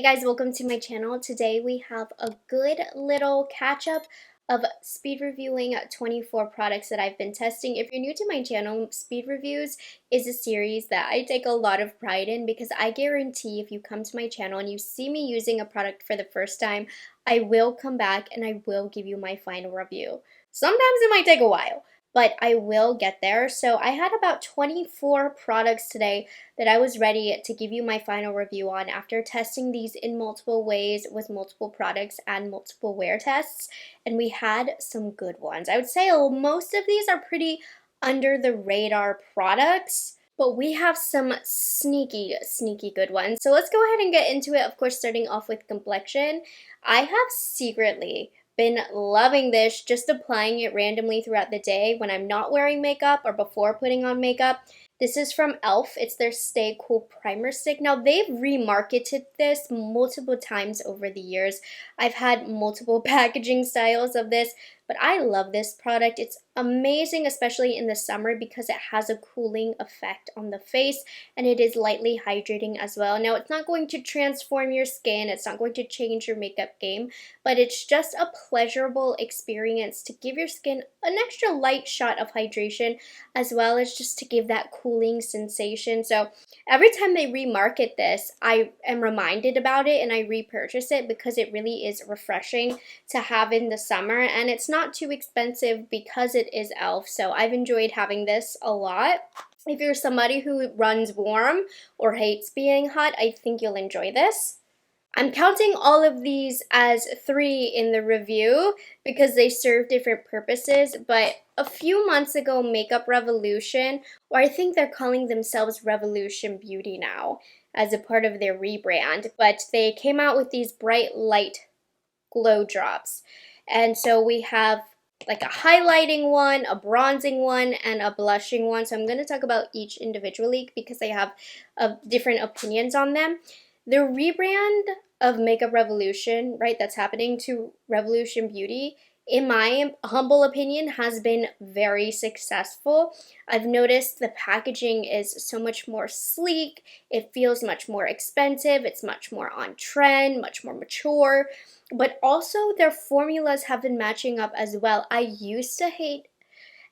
guys, welcome to my channel. Today we have a good little catch up of speed reviewing 24 products that I've been testing. If you're new to my channel, speed reviews is a series that I take a lot of pride in because I guarantee if you come to my channel and you see me using a product for the first time, I will come back and I will give you my final review. Sometimes it might take a while, but I will get there. So I had about 24 products today that I was ready to give you my final review on after testing these in multiple ways with multiple products and multiple wear tests, and we had some good ones. I would say most of these are pretty under the radar products, but we have some sneaky good ones. So let's go ahead and get into it. Of course, starting off with complexion. I have secretly been loving this, just applying it randomly throughout the day when I'm not wearing makeup or before putting on makeup. This is from e.l.f. It's their Stay Cool Primer Stick. Now, they've remarketed this multiple times over the years. I've had multiple packaging styles of this, but I love this product. It's amazing, especially in the summer, because it has a cooling effect on the face and it is lightly hydrating as well. Now, it's not going to transform your skin. It's not going to change your makeup game, but it's just a pleasurable experience to give your skin an extra light shot of hydration, as well as just to give that cooling sensation. So every time they remarket this, I am reminded about it and I repurchase it because it really is refreshing to have in the summer, and it's not too expensive because it is e.l.f. So I've enjoyed having this a lot. If you're somebody who runs warm or hates being hot, I think you'll enjoy this. I'm counting all of these as 3 in the review because they serve different purposes, but a few months ago, Makeup Revolution, or I think they're calling themselves Revolution Beauty now as a part of their rebrand, but they came out with these bright light glow drops. And so we have like a highlighting one, a bronzing one, and a blushing one. So I'm going to talk about each individually because I have different opinions on them. The rebrand of Makeup Revolution, right, that's happening to Revolution Beauty, in my humble opinion, has been very successful. I've noticed the packaging is so much more sleek. It feels much more expensive. It's much more on trend, much more mature. But also their formulas have been matching up as well. I used to hate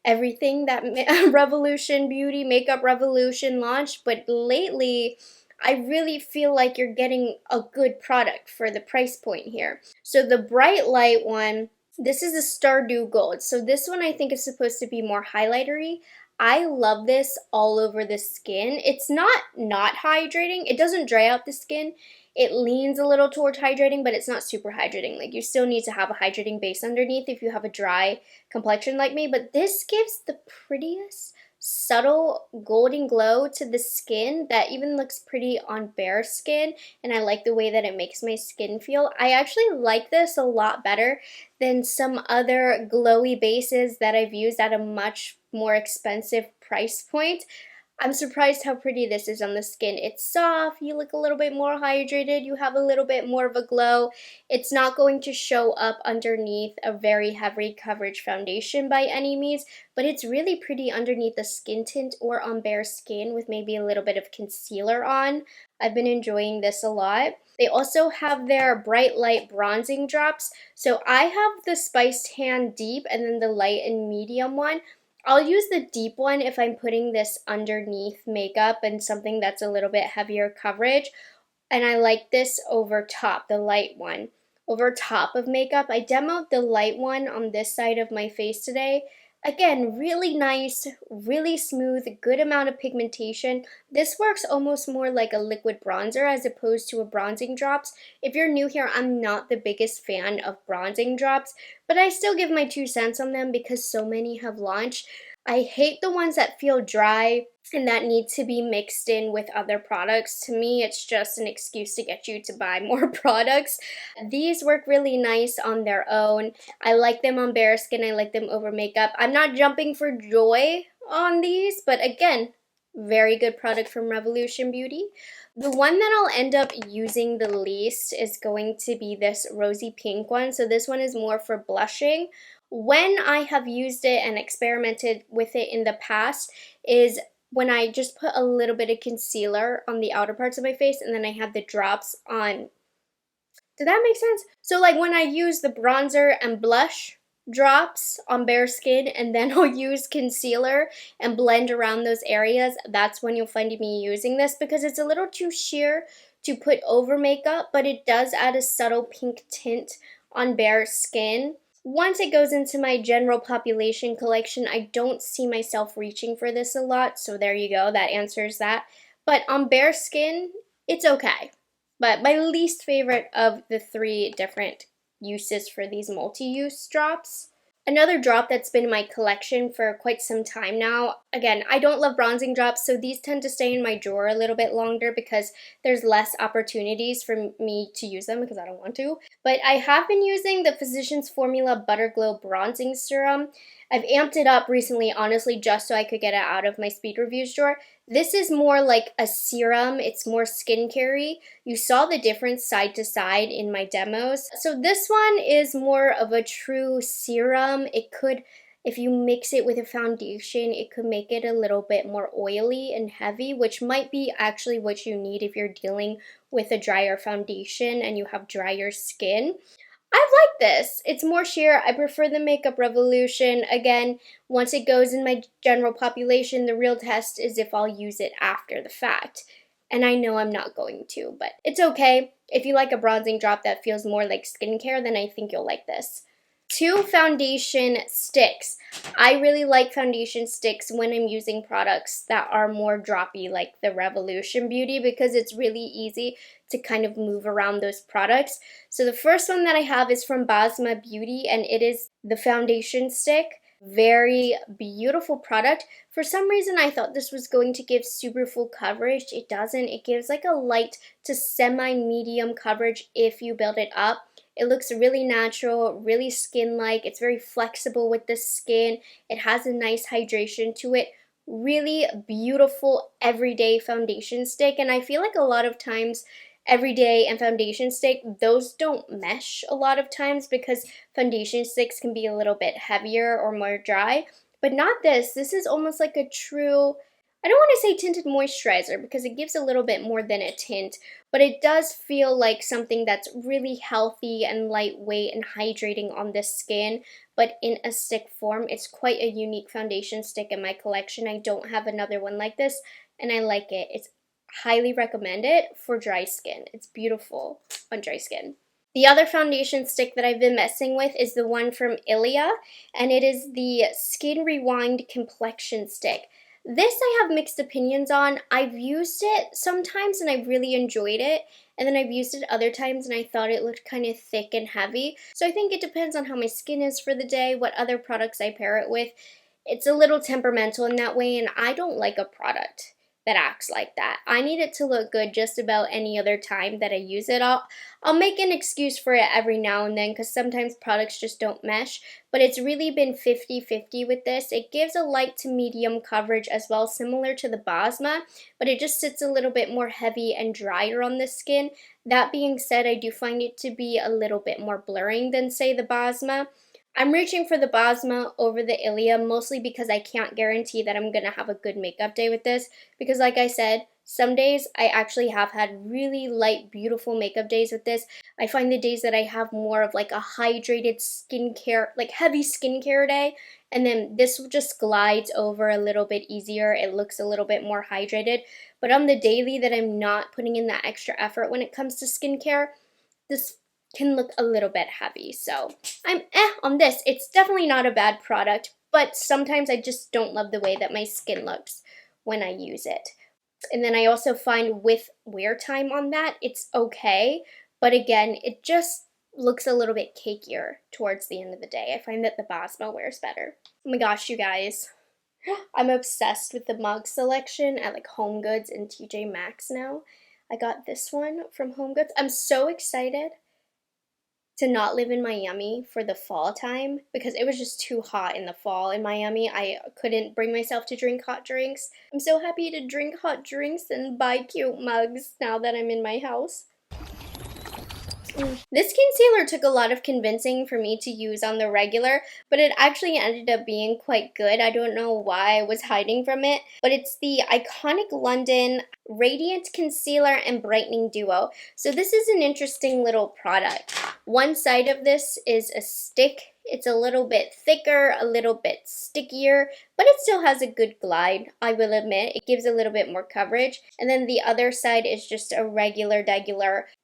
everything that Revolution Beauty, Makeup Revolution launched, but lately I really feel like you're getting a good product for the price point here. So the bright light one, this is a Stardew Gold. So this one I think is supposed to be more highlightery. I love this all over the skin. It's not hydrating. It doesn't dry out the skin. It leans a little towards hydrating, but it's not super hydrating. Like, you still need to have a hydrating base underneath if you have a dry complexion like me. But this gives the prettiest, subtle golden glow to the skin that even looks pretty on bare skin, and I like the way that it makes my skin feel. I actually like this a lot better than some other glowy bases that I've used at a much more expensive price point. I'm surprised how pretty this is on the skin. It's soft, you look a little bit more hydrated, you have a little bit more of a glow. It's not going to show up underneath a very heavy coverage foundation by any means, but it's really pretty underneath the skin tint or on bare skin with maybe a little bit of concealer on. I've been enjoying this a lot. They also have their bright light bronzing drops. So I have the Spice Tan Deep and then the light and medium one. I'll use the deep one if I'm putting this underneath makeup and something that's a little bit heavier coverage. And I like this over top, the light one, over top of makeup. I demoed the light one on this side of my face today. Again, really nice, really smooth, good amount of pigmentation. This works almost more like a liquid bronzer as opposed to a bronzing drops. If you're new here, I'm not the biggest fan of bronzing drops, but I still give my 2 cents on them because so many have launched. I hate the ones that feel dry and that need to be mixed in with other products. To me, it's just an excuse to get you to buy more products. These work really nice on their own. I like them on bare skin. I like them over makeup. I'm not jumping for joy on these, but again, very good product from Revolution Beauty. The one that I'll end up using the least is going to be this rosy pink one. So this one is more for blushing. When I have used it and experimented with it in the past is when I just put a little bit of concealer on the outer parts of my face and then I have the drops on Did that make sense? So like when I use the bronzer and blush drops on bare skin and then I'll use concealer and blend around those areas, that's when you'll find me using this because it's a little too sheer to put over makeup, but it does add a subtle pink tint on bare skin. Once it goes into my general population collection, I don't see myself reaching for this a lot, so there you go, that answers that. But on bare skin, it's okay. But my least favorite of the three different uses for these multi-use drops. Another drop that's been in my collection for quite some time now. Again, I don't love bronzing drops, so these tend to stay in my drawer a little bit longer because there's less opportunities for me to use them because I don't want to. But I have been using the Physicians Formula Butter Glow Bronzing Serum. I've amped it up recently, honestly, just so I could get it out of my speed reviews drawer. This is more like a serum. It's more skincare-y. You saw the difference side to side in my demos. So this one is more of a true serum. It could, if you mix it with a foundation, it could make it a little bit more oily and heavy, which might be actually what you need if you're dealing with a drier foundation and you have drier skin. I like this. It's more sheer. I prefer the Makeup Revolution. Again, once it goes in my general population, the real test is if I'll use it after the fact. And I know I'm not going to, but it's okay. If you like a bronzing drop that feels more like skincare, then I think you'll like this. 2 foundation sticks. I really like foundation sticks when I'm using products that are more droppy like the Revolution Beauty because it's really easy to kind of move around those products. So the first one that I have is from Bosma Beauty and it is the foundation stick. Very beautiful product. For some reason I thought this was going to give super full coverage. It doesn't. It gives like a light to semi-medium coverage if you build it up. It looks really natural, really skin-like. It's very flexible with the skin. It has a nice hydration to it. Really beautiful everyday foundation stick. And I feel like a lot of times everyday and foundation stick, those don't mesh a lot of times because foundation sticks can be a little bit heavier or more dry. But not this. This is almost like a true, I don't want to say tinted moisturizer because it gives a little bit more than a tint, but it does feel like something that's really healthy and lightweight and hydrating on the skin, but in a stick form. It's quite a unique foundation stick in my collection. I don't have another one like this, and I like it. It's highly recommend it for dry skin. It's beautiful on dry skin. The other foundation stick that I've been messing with is the one from Ilia, and it is the Skin Rewind Complexion Stick. This I have mixed opinions on. I've used it sometimes and I've really enjoyed it, and then I've used it other times and I thought it looked kind of thick and heavy. So I think it depends on how my skin is for the day, what other products I pair it with. It's a little temperamental in that way, and I don't like a product that acts like that. I need it to look good just about any other time that I use it. I'll make an excuse for it every now and then because sometimes products just don't mesh, but it's really been 50-50 with this. It gives a light to medium coverage as well, similar to the Bosma, but it just sits a little bit more heavy and drier on the skin. That being said, I do find it to be a little bit more blurring than, say, the Bosma. I'm reaching for the Bosma over the Ilia mostly because I can't guarantee that I'm going to have a good makeup day with this because like I said, some days I actually have had really light, beautiful makeup days with this. I find the days that I have more of like a hydrated skincare, like heavy skincare day, and then this just glides over a little bit easier. It looks a little bit more hydrated. But on the daily that I'm not putting in that extra effort when it comes to skincare, this can look a little bit heavy. So I'm on this. It's definitely not a bad product, but sometimes I just don't love the way that my skin looks when I use it. And then I also find with wear time on that, it's okay. But again, it just looks a little bit cakier towards the end of the day. I find that the Bosma wears better. Oh my gosh, you guys. I'm obsessed with the mug selection at like Home Goods and TJ Maxx now. I got this one from Home Goods. I'm so excited to not live in Miami for the fall time because it was just too hot in the fall in Miami. I couldn't bring myself to drink hot drinks. I'm so happy to drink hot drinks and buy cute mugs now that I'm in my house. This concealer took a lot of convincing for me to use on the regular, but it actually ended up being quite good. I don't know why I was hiding from it, but it's the Iconic London Radiant Concealer and Brightening Duo. So this is an interesting little product. One side of this is a stick. It's a little bit thicker, a little bit stickier, but it still has a good glide, I will admit. It gives a little bit more coverage. And then the other side is just a regular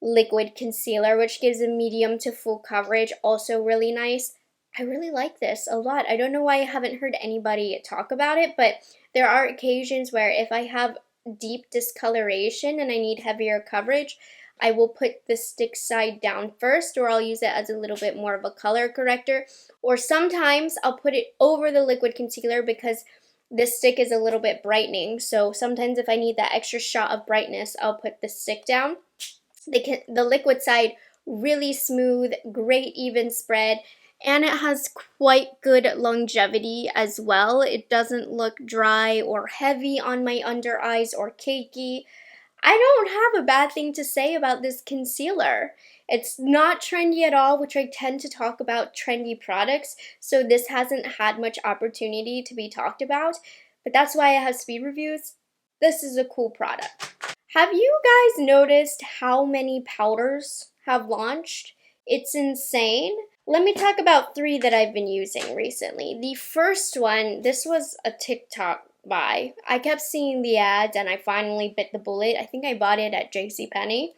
liquid concealer, which gives a medium to full coverage, also really nice. I really like this a lot. I don't know why I haven't heard anybody talk about it, but there are occasions where if I have deep discoloration and I need heavier coverage, I will put the stick side down first, or I'll use it as a little bit more of a color corrector. Or sometimes I'll put it over the liquid concealer because this stick is a little bit brightening. So sometimes if I need that extra shot of brightness, I'll put the stick down. The liquid side, really smooth, great even spread, and it has quite good longevity as well. It doesn't look dry or heavy on my under eyes or cakey. I don't have a bad thing to say about this concealer. It's not trendy at all, which I tend to talk about trendy products, so this hasn't had much opportunity to be talked about, but that's why I have speed reviews. This is a cool product. Have you guys noticed how many powders have launched? It's insane. Let me talk about 3 that I've been using recently. The first one, this was a TikTok buy. I kept seeing the ads and I finally bit the bullet. I think I bought it at JCPenney.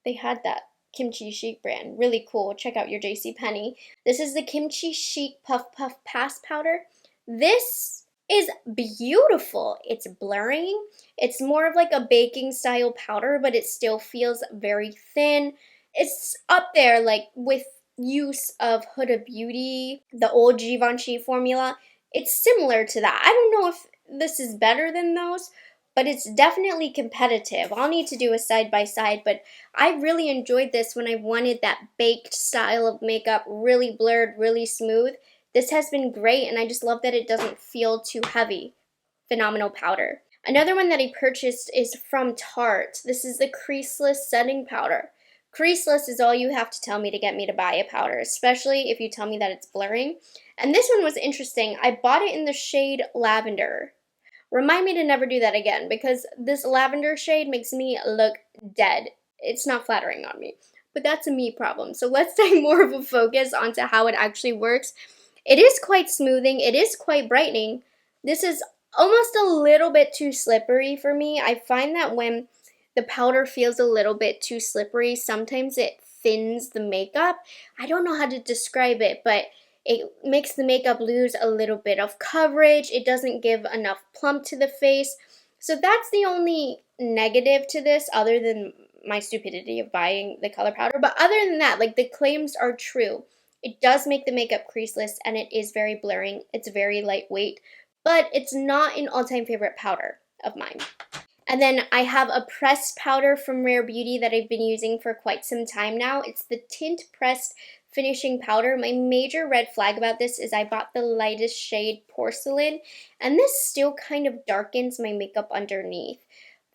They had that Kimchi Chic brand. Really cool. Check out your JCPenney. This is the Kimchi Chic Puff Puff Pass Powder. This is beautiful. It's blurring. It's more of like a baking style powder, but it still feels very thin. It's up there like with use of Huda Beauty, the old Givenchy formula. It's similar to that. I don't know if this is better than those, but it's definitely competitive. I'll need to do a side by side, but I really enjoyed this when I wanted that baked style of makeup, really blurred, really smooth. This has been great, and I just love that it doesn't feel too heavy. Phenomenal powder. Another one that I purchased is from Tarte. This is the Creaseless Setting Powder. Creaseless is all you have to tell me to get me to buy a powder, especially if you tell me that it's blurring. And this one was interesting. I bought it in the shade Lavender. Remind me to never do that again, because this lavender shade makes me look dead. It's not flattering on me, but that's a me problem. So let's take more of a focus onto how it actually works. It is quite smoothing. It is quite brightening. This is almost a little bit too slippery for me. I find that when the powder feels a little bit too slippery, sometimes it thins the makeup. I don't know how to describe it, but it makes the makeup lose a little bit of coverage. It doesn't give enough plump to the face. So that's the only negative to this, other than my stupidity of buying the color powder. But other than that, like, the claims are true. It does make the makeup creaseless, and it is very blurring. It's very lightweight, but it's not an all-time favorite powder of mine. And then I have a pressed powder from Rare Beauty that I've been using for quite some time now. It's the Tint Pressed Finishing Powder. My major red flag about this is I bought the lightest shade Porcelain, and this still kind of darkens my makeup underneath.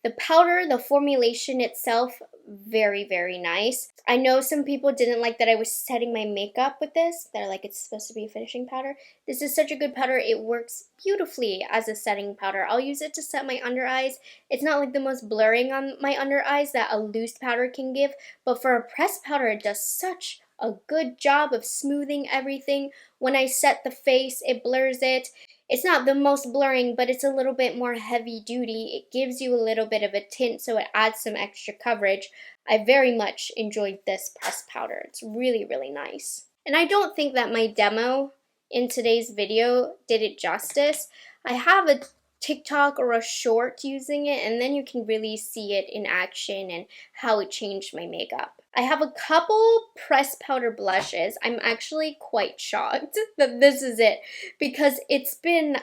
The powder, the formulation itself, very, very nice. I know some people didn't like that I was setting my makeup with this. They're like, it's supposed to be a finishing powder. This is such a good powder. It works beautifully as a setting powder. I'll use it to set my under eyes. It's not like the most blurring on my under eyes that a loose powder can give, but for a pressed powder, it does such a good job of smoothing everything. When I set the face, it blurs it. It's not the most blurring, but it's a little bit more heavy duty. It gives you a little bit of a tint, so it adds some extra coverage. I very much enjoyed this pressed powder. It's really, really nice. And I don't think that my demo in today's video did it justice. I have a TikTok or a short using it, and then you can really see it in action and how it changed my makeup. I have a couple pressed powder blushes. I'm actually quite shocked that this is it, because it's been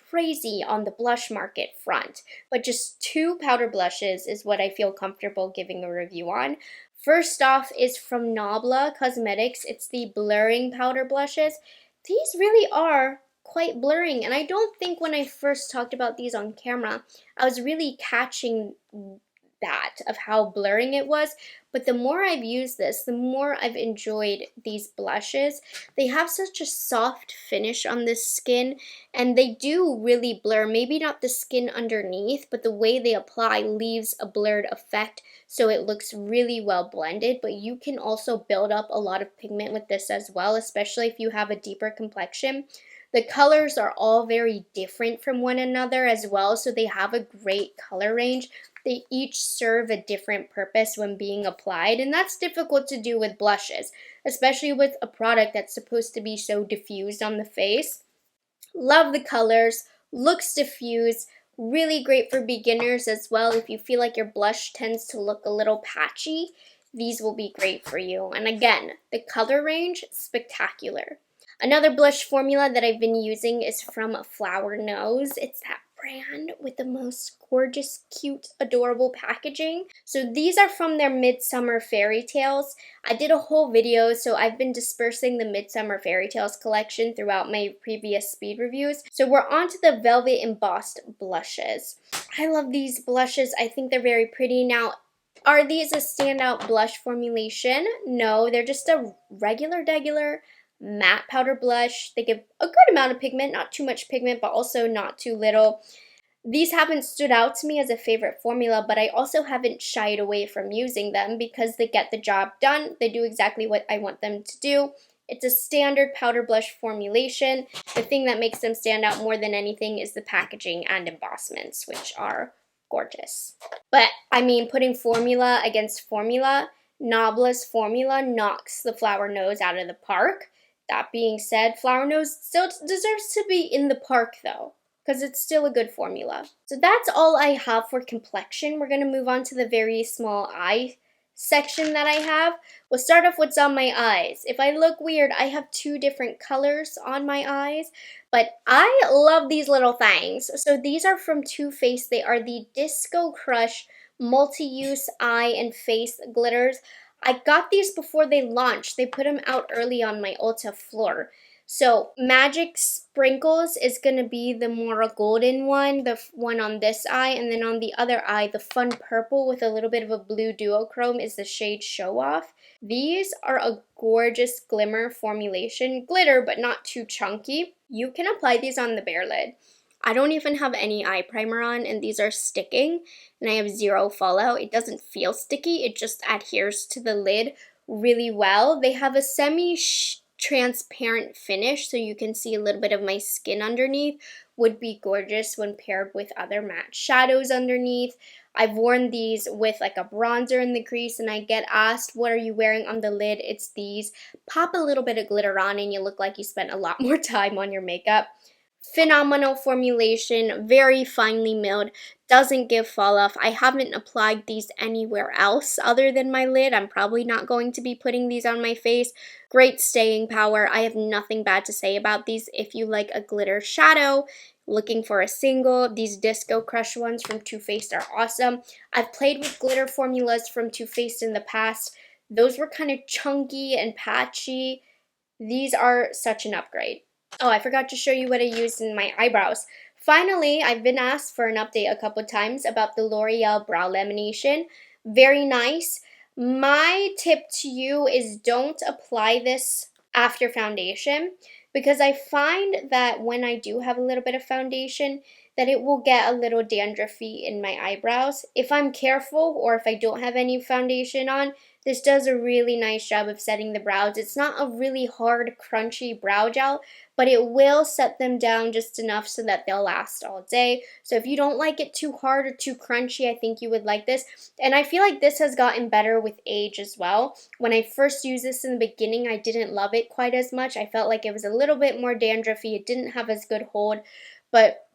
crazy on the blush market front. But just 2 powder blushes is what I feel comfortable giving a review on. First off is from Nabla Cosmetics. It's the blurring powder blushes. These really are quite blurring, and I don't think when I first talked about these on camera, I was really catching that, of how blurring it was. But the more I've used this, the more I've enjoyed these blushes. They have such a soft finish on this skin, and they do really blur. Maybe not the skin underneath, but the way they apply leaves a blurred effect, so it looks really well blended. But you can also build up a lot of pigment with this as well, especially if you have a deeper complexion. The colors are all very different from one another as well, so they have a great color range. They each serve a different purpose when being applied, and that's difficult to do with blushes, especially with a product that's supposed to be so diffused on the face. Love the colors, looks diffused, really great for beginners as well. If you feel like your blush tends to look a little patchy, these will be great for you. And again, the color range, spectacular. Another blush formula that I've been using is from Flower Nose. It's that brand with the most gorgeous, cute, adorable packaging. So these are from their Midsummer Fairy Tales. I did a whole video, so I've been dispersing the Midsummer Fairy Tales collection throughout my previous speed reviews. So we're on to the Velvet Embossed blushes. I love these blushes. I think they're very pretty. Now, are these a standout blush formulation? No, they're just a regular matte powder blush. They give a good amount of pigment, not too much pigment, but also not too little. These haven't stood out to me as a favorite formula, but I also haven't shied away from using them because they get the job done. They do exactly what I want them to do. It's a standard powder blush formulation. The thing that makes them stand out more than anything is the packaging and embossments, which are gorgeous. But I mean, putting formula against formula, Nabla's formula knocks the Flower Nose out of the park. That being said, Flower Nose still deserves to be in the park though, because it's still a good formula. So that's all I have for complexion. We're going to move on to the very small eye section that I have. We'll start off with what's on my eyes. If I look weird, I have two different colors on my eyes, but I love these little things. So these are from Too Faced. They are the Disco Crush multi-use eye and face glitters. I got these before they launched. They put them out early on my Ulta floor. So Magic Sprinkles is going to be the more golden one, the one on this eye, and then on the other eye, the fun purple with a little bit of a blue duochrome is the shade Show Off. These are a gorgeous glimmer formulation. Glitter, but not too chunky. You can apply these on the bare lid. I don't even have any eye primer on, and these are sticking, and I have zero fallout. It doesn't feel sticky. It just adheres to the lid really well. They have a semi-transparent finish, so you can see a little bit of my skin underneath. Would be gorgeous when paired with other matte shadows underneath. I've worn these with like a bronzer in the crease, and I get asked, what are you wearing on the lid? It's these. Pop a little bit of glitter on, and you look like you spent a lot more time on your makeup. Phenomenal formulation, very finely milled, doesn't give fall off. I haven't applied these anywhere else other than my lid. I'm probably not going to be putting these on my face. Great staying power. I have nothing bad to say about these. If you like a glitter shadow, looking for a single, these Disco Crush ones from Too Faced are awesome. I've played with glitter formulas from Too Faced in the past. Those were kind of chunky and patchy. These are such an upgrade. Oh, I forgot to show you what I used in my eyebrows. Finally, I've been asked for an update a couple times about the L'Oreal Brow Lamination. Very nice. My tip to you is don't apply this after foundation, because I find that when I do have a little bit of foundation, that it will get a little dandruffy in my eyebrows. If I'm careful, or if I don't have any foundation on, this does a really nice job of setting the brows. It's not a really hard, crunchy brow gel, but it will set them down just enough so that they'll last all day. So if you don't like it too hard or too crunchy, I think you would like this. And I feel like this has gotten better with age as well. When I first used this in the beginning, I didn't love it quite as much. I felt like it was a little bit more dandruffy. It didn't have as good hold, but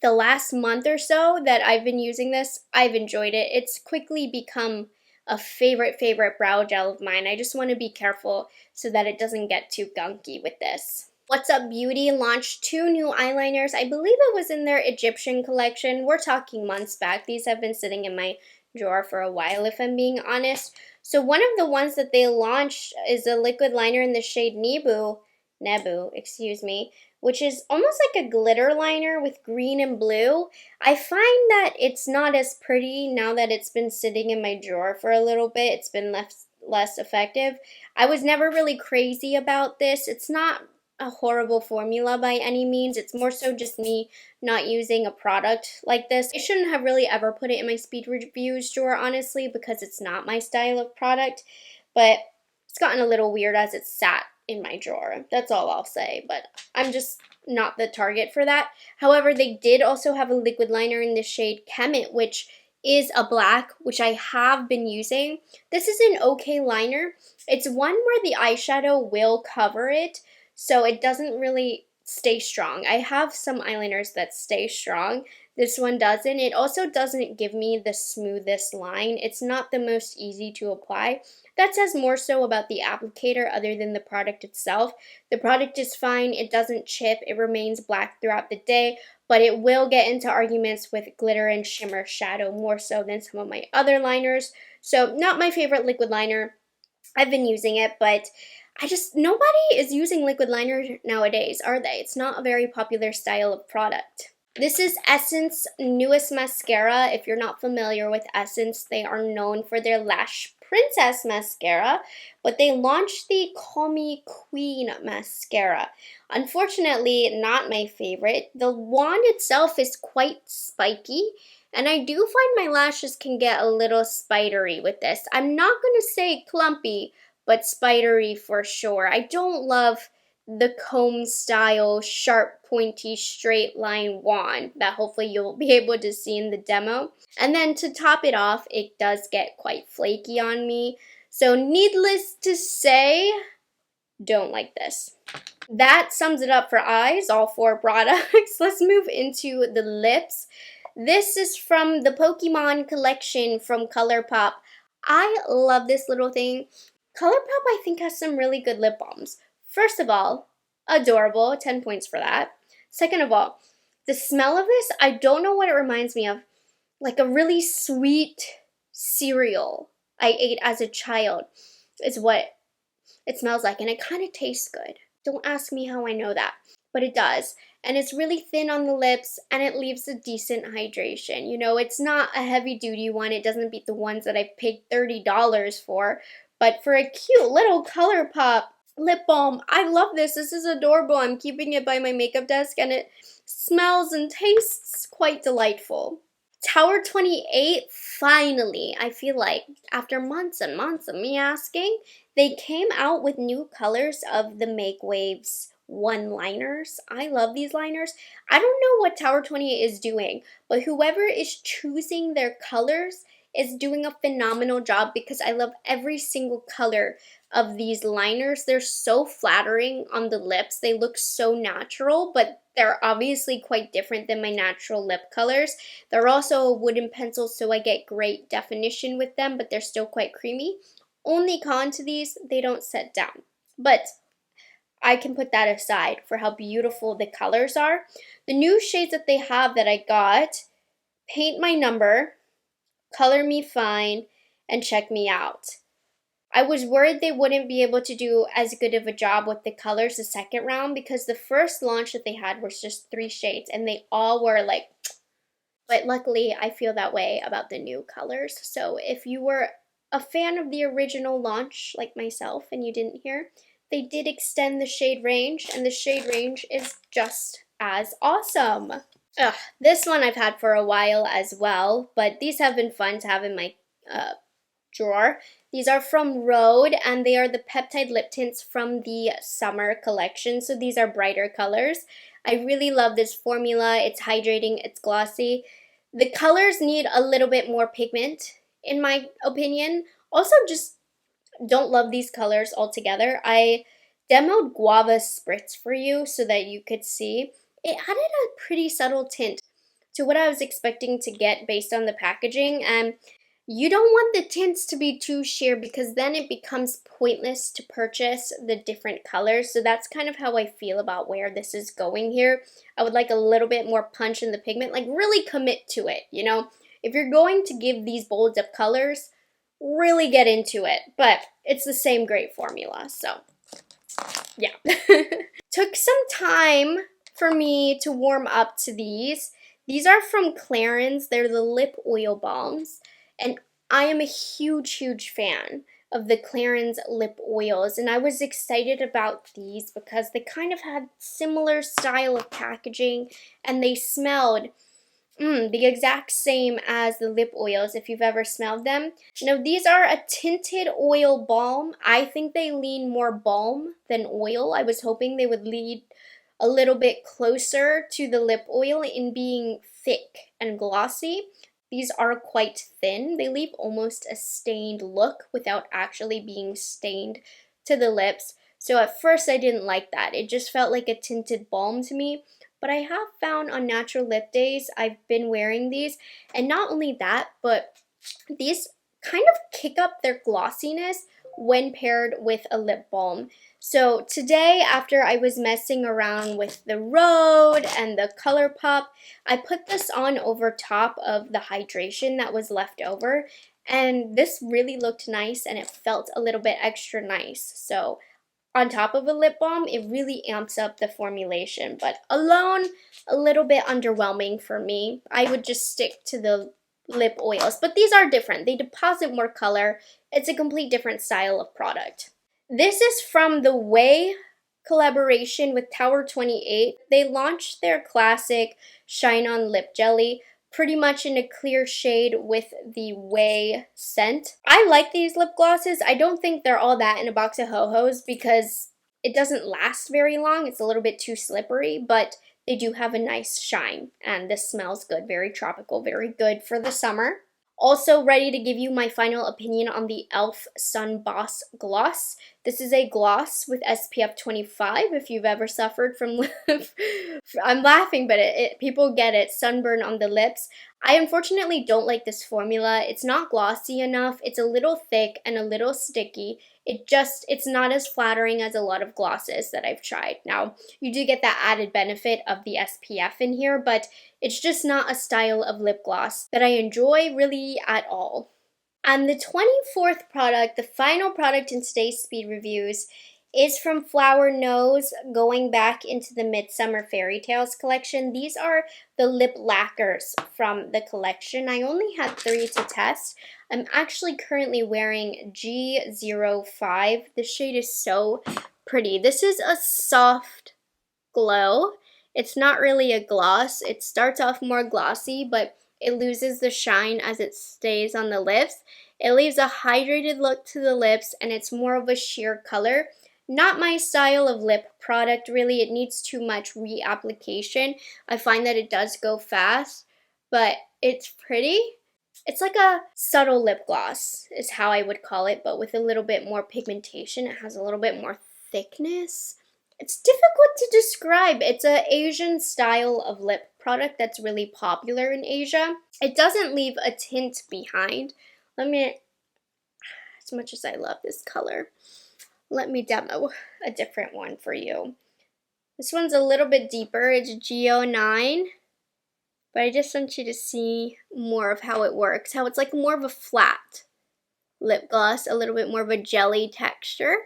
the last month or so that I've been using this, I've enjoyed it. It's quickly become a favorite brow gel of mine. I just want to be careful so that it doesn't get too gunky with this. What's Up Beauty launched 2 new eyeliners. I believe it was in their Egyptian collection. We're talking months back. These have been sitting in my drawer for a while, if I'm being honest. So one of the ones that they launched is a liquid liner in the shade Nebu, which is almost like a glitter liner with green and blue. I find that it's not as pretty now that it's been sitting in my drawer for a little bit. It's been less effective. I was never really crazy about this. It's not a horrible formula by any means. It's more so just me not using a product like this. I shouldn't have really ever put it in my speed reviews drawer, honestly, because it's not my style of product, but it's gotten a little weird as it sat in my drawer. That's all I'll say, but I'm just not the target for that. However, they did also have a liquid liner in the shade Kemet, which is a black, which I have been using. This is an okay liner. It's one where the eyeshadow will cover it, so it doesn't really stay strong. I have some eyeliners that stay strong. This one doesn't. It also doesn't give me the smoothest line. It's not the most easy to apply. That says more so about the applicator other than the product itself. The product is fine. It doesn't chip. It remains black throughout the day, but it will get into arguments with glitter and shimmer shadow more so than some of my other liners. So not my favorite liquid liner. I've been using it, but nobody is using liquid liner nowadays, are they? It's not a very popular style of product. This is Essence newest mascara. If you're not familiar with Essence, they are known for their Lash Princess mascara, but they launched the Call Me Queen mascara. Unfortunately, not my favorite. The wand itself is quite spiky, and I do find my lashes can get a little spidery with this. I'm not going to say clumpy, but spidery for sure. I don't love the comb style, sharp, pointy, straight line wand that hopefully you'll be able to see in the demo. And then to top it off, it does get quite flaky on me. So needless to say, don't like this. That sums it up for eyes, all 4 products. Let's move into the lips. This is from the Pokemon collection from ColourPop. I love this little thing. ColourPop, I think, has some really good lip balms. First of all, adorable, 10 points for that. Second of all, the smell of this, I don't know what it reminds me of. Like a really sweet cereal I ate as a child is what it smells like, and it kind of tastes good. Don't ask me how I know that, but it does. And it's really thin on the lips, and it leaves a decent hydration. You know, it's not a heavy-duty one. It doesn't beat the ones that I paid $30 for, but for a cute little ColourPop lip balm, I love this. This is adorable. I'm keeping it by my makeup desk, and it smells and tastes quite delightful. Tower 28, finally, I feel like after months and months of me asking, they came out with new colors of the Make Waves one-liners. I love these liners. I don't know what Tower 28 is doing, but whoever is choosing their colors is doing a phenomenal job because I love every single color of these liners. They're so flattering on the lips. They look so natural, but they're obviously quite different than my natural lip colors. They're also a wooden pencil, so I get great definition with them, but they're still quite creamy. Only con to these, they don't set down. But I can put that aside for how beautiful the colors are. The new shades that they have that I got, Paint My Number, Color Me Fine, and Check Me Out. I was worried they wouldn't be able to do as good of a job with the colors the second round because the first launch that they had was just 3 shades and they all were like, but luckily I feel that way about the new colors. So if you were a fan of the original launch like myself and you didn't hear, they did extend the shade range, and the shade range is just as awesome. This one I've had for a while as well, but these have been fun to have in my drawer. These are from Rhode, and they are the peptide lip tints from the summer collection, so these are brighter colors. I really love this formula. It's hydrating, it's glossy. The colors need a little bit more pigment, in my opinion. Also, just don't love these colors altogether. I demoed Guava Spritz for you so that you could see. It added a pretty subtle tint to what I was expecting to get based on the packaging, and you don't want the tints to be too sheer because then it becomes pointless to purchase the different colors. So that's kind of how I feel about where this is going here. I would like a little bit more punch in the pigment, like really commit to it, you know? If you're going to give these bolds of colors, really get into it. But it's the same great formula, so yeah. Took some time for me to warm up to these. These are from Clarins. They're the lip oil balms. And I am a huge fan of the Clarins lip oils. And I was excited about these because they kind of had similar style of packaging and they smelled the exact same as the lip oils if you've ever smelled them. Now these are a tinted oil balm. I think they lean more balm than oil. I was hoping they would lead a little bit closer to the lip oil in being thick and glossy. These are quite thin. They leave almost a stained look without actually being stained to the lips. So at first I didn't like that. It just felt like a tinted balm to me. But I have found on natural lip days, I've been wearing these. And not only that, but these kind of kick up their glossiness when paired with a lip balm. So today, after I was messing around with the Rhode and the ColourPop, I put this on over top of the hydration that was left over. And this really looked nice and it felt a little bit extra nice. So on top of a lip balm, it really amps up the formulation. But alone, a little bit underwhelming for me. I would just stick to the lip oils. But these are different. They deposit more color. It's a complete different style of product. This is from the Way collaboration with Tower 28. They launched their classic ShineOn lip jelly, pretty much in a clear shade with the Way scent. I like these lip glosses. I don't think they're all that in a box of ho-hos because it doesn't last very long. It's a little bit too slippery, but they do have a nice shine, and this smells good. Very tropical, very good for the summer. Also ready to give you my final opinion on the e.l.f. Sun Boss Gloss. This is a gloss with SPF 25 if you've ever suffered from I'm laughing, but people get it, sunburn on the lips. I unfortunately don't like this formula. It's not glossy enough. It's a little thick and a little sticky. It's not as flattering as a lot of glosses that I've tried. Now, you do get that added benefit of the SPF in here, but it's just not a style of lip gloss that I enjoy really at all. And the 24th product, the final product in today's speed reviews, is from Flower Nose, going back into the Midsummer Fairy Tales collection. These are the lip lacquers from the collection. I only had 3 to test. I'm actually currently wearing G05. The shade is so pretty. This is a soft glow. It's not really a gloss. It starts off more glossy, but it loses the shine as it stays on the lips. It leaves a hydrated look to the lips, and it's more of a sheer color. Not my style of lip product, really. It needs too much reapplication. I find that it does go fast, but it's pretty. It's like a subtle lip gloss is how I would call it, but with a little bit more pigmentation. It has a little bit more thickness. It's difficult to describe. It's an Asian style of lip product that's really popular in Asia. It doesn't leave a tint behind. As much as I love this color, let me demo a different one for you. This one's a little bit deeper. It's G09, but I just want you to see more of how it works, how it's like more of a flat lip gloss, a little bit more of a jelly texture.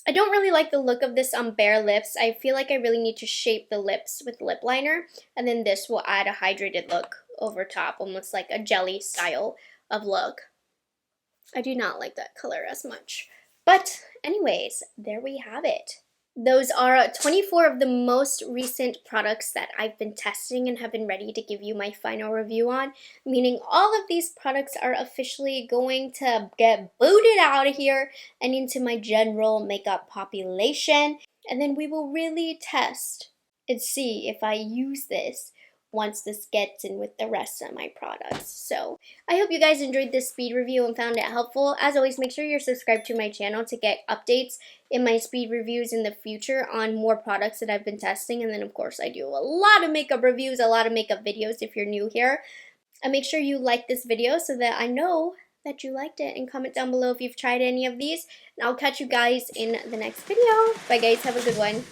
I don't really like the look of this on bare lips. I feel like I really need to shape the lips with lip liner, and then this will add a hydrated look over top, almost like a jelly style of look. I do not like that color as much. But anyways, there we have it. Those are 24 of the most recent products that I've been testing and have been ready to give you my final review on, meaning all of these products are officially going to get booted out of here and into my general makeup population, and then we will really test and see if I use this once this gets in with the rest of my products. So I hope you guys enjoyed this speed review and found it helpful. As always, make sure you're subscribed to my channel to get updates in my speed reviews in the future on more products that I've been testing. And then of course I do a lot of makeup reviews, a lot of makeup videos if you're new here. And make sure you like this video so that I know that you liked it, and comment down below if you've tried any of these. And I'll catch you guys in the next video. Bye guys, have a good one.